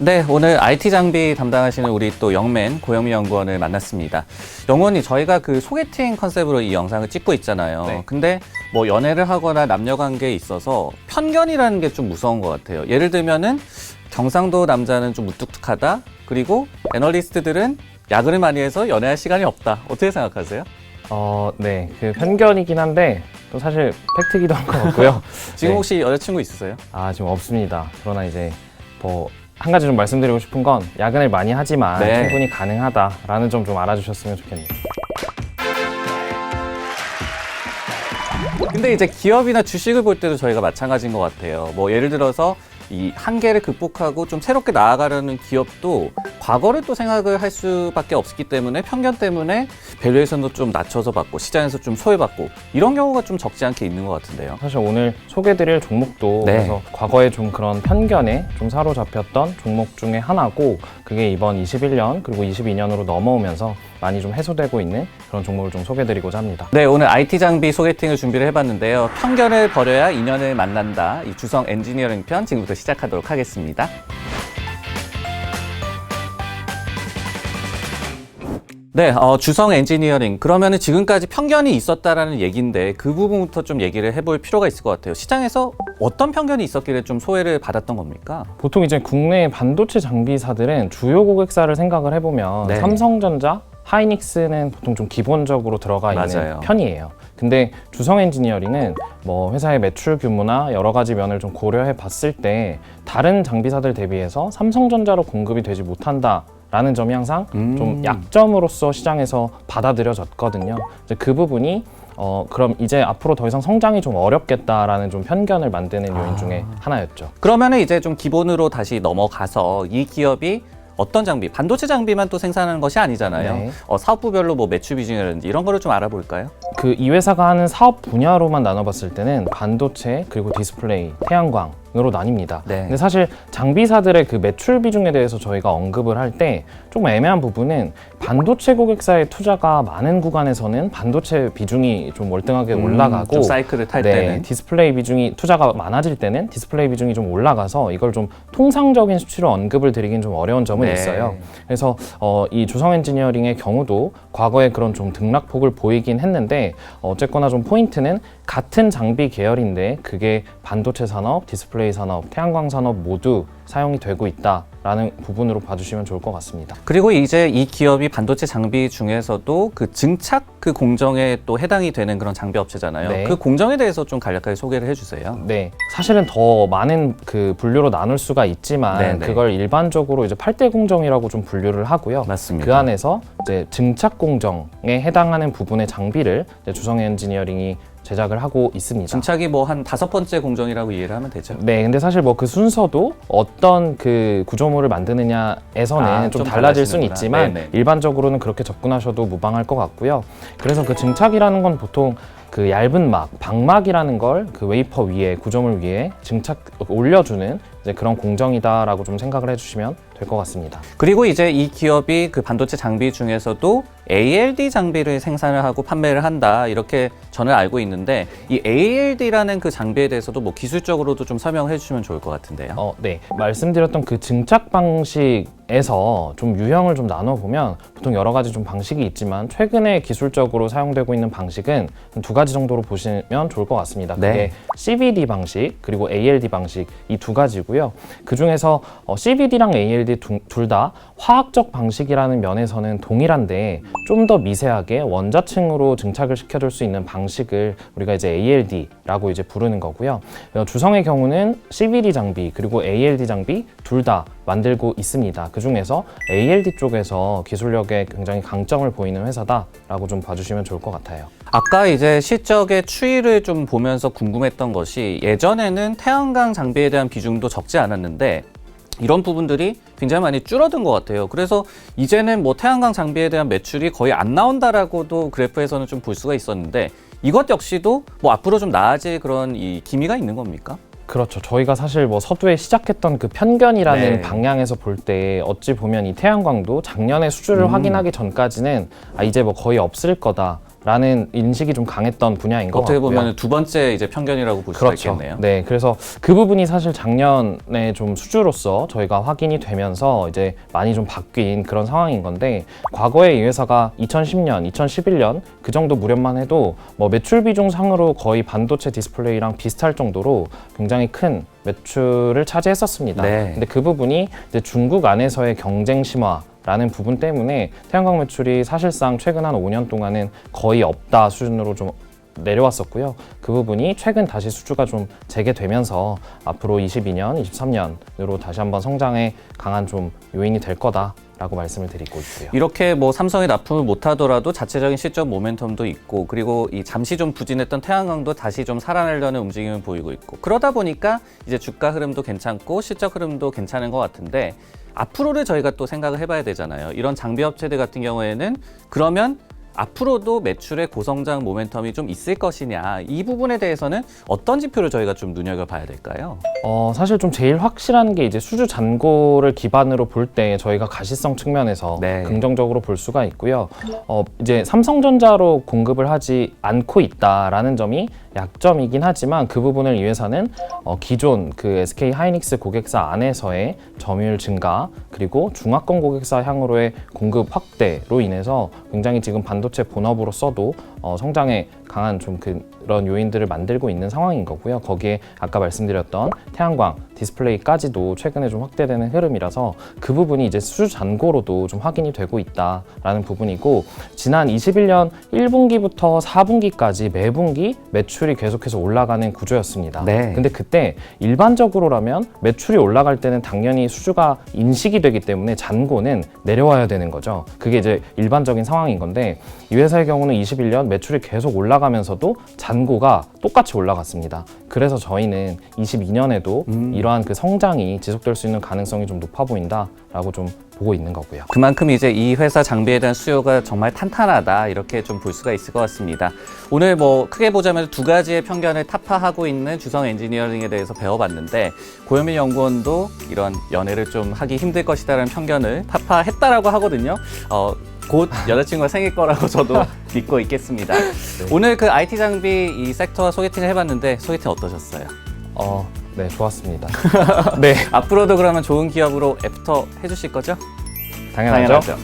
네, 오늘 IT 장비 담당하시는 우리 또 영맨 고영미 연구원을 만났습니다. 영원히 저희가 그 소개팅 컨셉으로 이 영상을 찍고 있잖아요. 네. 근데 뭐 연애를 하거나 남녀 관계에 있어서 편견이라는 게 좀 무서운 것 같아요. 예를 들면은 경상도 남자는 좀 무뚝뚝하다. 그리고 애널리스트들은 야근을 많이 해서 연애할 시간이 없다. 어떻게 생각하세요? 네, 그 편견이긴 한데 또 사실 팩트기도 한 것 같고요. 지금 네. 혹시 여자친구 있으세요? 지금 없습니다. 그러나 이제 뭐 한 가지 좀 말씀드리고 싶은 건 야근을 많이 하지만 네. 충분히 가능하다라는 점 좀 알아주셨으면 좋겠네요. 근데 이제 기업이나 주식을 볼 때도 저희가 마찬가지인 것 같아요. 뭐 예를 들어서 이 한계를 극복하고 좀 새롭게 나아가려는 기업도 과거를 또 생각을 할 수밖에 없기 때문에 편견 때문에 밸류에이션도 좀 낮춰서 받고 시장에서 좀 소외받고 이런 경우가 좀 적지 않게 있는 것 같은데요. 사실 오늘 소개드릴 종목도 네. 그래서 과거에 좀 그런 편견에 좀 사로잡혔던 종목 중에 하나고 그게 이번 21년 그리고 22년으로 넘어오면서 많이 좀 해소되고 있는 그런 종목을 좀 소개드리고자 합니다. 네, 오늘 IT 장비 소개팅을 준비를 해봤는데요. 편견을 버려야 인연을 만난다. 이 주성 엔지니어링 편 지금부터 시작하도록 하겠습니다. 네, 주성 엔지니어링. 그러면은 지금까지 편견이 있었다라는 얘기인데 그 부분부터 좀 얘기를 해볼 필요가 있을 것 같아요. 시장에서 어떤 편견이 있었길래 좀 소외를 받았던 겁니까? 보통 이제 국내 반도체 장비사들은 주요 고객사를 생각을 해보면 네. 삼성전자, 하이닉스는 보통 좀 기본적으로 들어가 있는 맞아요. 편이에요. 근데 주성 엔지니어링은 뭐 회사의 매출 규모나 여러 가지 면을 좀 고려해 봤을 때 다른 장비사들 대비해서 삼성전자로 공급이 되지 못한다. 라는 점이 항상 좀 약점으로서 시장에서 받아들여졌거든요. 이제 그 부분이 그럼 이제 앞으로 더 이상 성장이 좀 어렵겠다라는 좀 편견을 만드는 요인 중에 하나였죠. 그러면은 이제 좀 기본으로 다시 넘어가서 이 기업이 어떤 장비, 반도체 장비만 또 생산하는 것이 아니잖아요. 네. 사업부별로 뭐 매출 비중이라든지 이런 거를 좀 알아볼까요? 그 이 회사가 하는 사업 분야로만 나눠봤을 때는 반도체 그리고 디스플레이, 태양광으로 나뉩니다. 네. 근데 사실 장비사들의 그 매출 비중에 대해서 저희가 언급을 할 때 조금 애매한 부분은 반도체 고객사의 투자가 많은 구간에서는 반도체 비중이 좀 월등하게 올라가고 좀 사이클을 탈 네, 때는 디스플레이 비중이 투자가 많아질 때는 디스플레이 비중이 좀 올라가서 이걸 좀 통상적인 수치로 언급을 드리긴 좀 어려운 점은 네. 있어요. 그래서 이 주성 엔지니어링의 경우도 과거에 그런 좀 등락폭을 보이긴 했는데 어쨌거나 좀 포인트는 같은 장비 계열인데 그게 반도체 산업, 디스플레이 산업, 태양광 산업 모두 사용이 되고 있다라는 부분으로 봐주시면 좋을 것 같습니다. 그리고 이제 이 기업이 반도체 장비 중에서도 그 증착 그 공정에 또 해당이 되는 그런 장비 업체잖아요. 네. 그 공정에 대해서 좀 간략하게 소개를 해주세요. 네, 사실은 더 많은 그 분류로 나눌 수가 있지만 네네. 그걸 일반적으로 이제 8대 공정이라고 좀 분류를 하고요. 맞습니다. 그 안에서 이제 증착 공정에 해당하는 부분의 장비를 이제 주성 엔지니어링이 제작을 하고 있습니다. 증착이 뭐 한 5번째 공정이라고 이해를 하면 되죠. 네, 근데 사실 뭐 그 순서도 어떤 그 구조물을 만드느냐에서는 좀 달라질 수는 달라지는구나. 있지만 네네. 일반적으로는 그렇게 접근하셔도 무방할 것 같고요. 그래서 그 증착이라는 건 보통 그 얇은 막, 방막이라는 걸 그 웨이퍼 위에, 구조물 위에 증착 올려주는 이제 그런 공정이다라고 좀 생각을 해주시면 될 것 같습니다. 그리고 이제 이 기업이 그 반도체 장비 중에서도 ALD 장비를 생산을 하고 판매를 한다 이렇게 저는 알고 있는데 이 ALD라는 그 장비에 대해서도 뭐 기술적으로도 좀 설명을 해주시면 좋을 것 같은데요. 네, 말씀드렸던 그 증착 방식에서 좀 유형을 좀 나눠보면 보통 여러 가지 좀 방식이 있지만 최근에 기술적으로 사용되고 있는 방식은 두 가지 정도로 보시면 좋을 것 같습니다. 그게 네. CVD 방식 그리고 ALD 방식 이 두 가지고요. 그 중에서 CVD랑 ALD 둘 다 화학적 방식이라는 면에서는 동일한데 좀 더 미세하게 원자층으로 증착을 시켜줄 수 있는 방식을 우리가 이제 ALD라고 이제 부르는 거고요. 주성의 경우는 CVD 장비 그리고 ALD 장비 둘 다 만들고 있습니다. 그 중에서 ALD 쪽에서 기술력에 굉장히 강점을 보이는 회사다라고 좀 봐주시면 좋을 것 같아요. 아까 이제 실적의 추이를 좀 보면서 궁금했던 것이 예전에는 태양광 장비에 대한 비중도 적지 않았는데 이런 부분들이 굉장히 많이 줄어든 것 같아요. 그래서 이제는 뭐 태양광 장비에 대한 매출이 거의 안 나온다라고도 그래프에서는 좀 볼 수가 있었는데 이것 역시도 뭐 앞으로 좀 나아질 그런 이 기미가 있는 겁니까? 그렇죠. 저희가 사실 뭐 서두에 시작했던 그 편견이라는 네. 방향에서 볼 때 어찌 보면 이 태양광도 작년에 수주를 확인하기 전까지는 이제 뭐 거의 없을 거다. 라는 인식이 좀 강했던 분야인 것 어떻게 같고요. 보면 두 번째 이제 편견이라고 볼 수가 그렇죠. 있겠네요. 네, 그래서 그 부분이 사실 작년에 좀 수주로서 저희가 확인이 되면서 이제 많이 좀 바뀐 그런 상황인 건데, 과거에 이 회사가 2010년, 2011년 그 정도 무렵만 해도 뭐 매출 비중 상으로 거의 반도체 디스플레이랑 비슷할 정도로 굉장히 큰 매출을 차지했었습니다. 네. 근데 그 부분이 이제 중국 안에서의 경쟁 심화 라는 부분 때문에 태양광 매출이 사실상 최근 한 5년 동안은 거의 없다 수준으로 좀 내려왔었고요. 그 부분이 최근 다시 수주가 좀 재개되면서 앞으로 22년, 23년으로 다시 한번 성장에 강한 좀 요인이 될 거다라고 말씀을 드리고 있고요. 이렇게 뭐 삼성이 납품을 못하더라도 자체적인 시적 모멘텀도 있고, 그리고 이 잠시 좀 부진했던 태양광도 다시 좀 살아나려는 움직임을 보이고 있고, 그러다 보니까 이제 주가 흐름도 괜찮고 실적 흐름도 괜찮은 것 같은데, 앞으로를 저희가 또 생각을 해봐야 되잖아요. 이런 장비 업체들 같은 경우에는 그러면 앞으로도 매출의 고성장 모멘텀이 좀 있을 것이냐, 이 부분에 대해서는 어떤 지표를 저희가 좀 눈여겨봐야 될까요? 사실 좀 제일 확실한 게 이제 수주 잔고를 기반으로 볼 때 저희가 가시성 측면에서 네. 긍정적으로 볼 수가 있고요. 이제 삼성전자로 공급을 하지 않고 있다라는 점이 약점이긴 하지만, 그 부분을 이 회사는 기존 그 SK 하이닉스 고객사 안에서의 점유율 증가, 그리고 중화권 고객사 향으로의 공급 확대로 인해서 굉장히 지금 반도체 본업으로서도 성장에 강한 좀 그런 요인들을 만들고 있는 상황인 거고요. 거기에 아까 말씀드렸던 태양광, 디스플레이까지도 최근에 좀 확대되는 흐름이라서 그 부분이 이제 수주 잔고로도 좀 확인이 되고 있다라는 부분이고, 지난 21년 1분기부터 4분기까지 매분기 매출이 계속해서 올라가는 구조였습니다. 네. 근데 그때 일반적으로라면 매출이 올라갈 때는 당연히 수주가 인식이 되기 때문에 잔고는 내려와야 되는 거죠. 그게 이제 일반적인 상황인 건데, 이 회사의 경우는 21년 매출이 계속 올라가면서도 잔고가 똑같이 올라갔습니다. 그래서 저희는 22년에도 이러한 그 성장이 지속될 수 있는 가능성이 좀 높아 보인다라고 좀 보고 있는 거고요. 그만큼 이제 이 회사 장비에 대한 수요가 정말 탄탄하다, 이렇게 좀 볼 수가 있을 것 같습니다. 오늘 뭐 크게 보자면 두 가지의 편견을 타파하고 있는 주성 엔지니어링에 대해서 배워봤는데, 고현민 연구원도 이런 연애를 좀 하기 힘들 것이다라는 편견을 타파했다라고 하거든요. 곧 여자친구가 생길 거라고 저도 믿고 있겠습니다. 오늘 그 IT 장비 이 섹터 소개팅을 해봤는데, 소개팅 어떠셨어요? 네, 좋았습니다. 네, 앞으로도 그러면 좋은 기업으로 애프터 해주실 거죠? 당연하죠.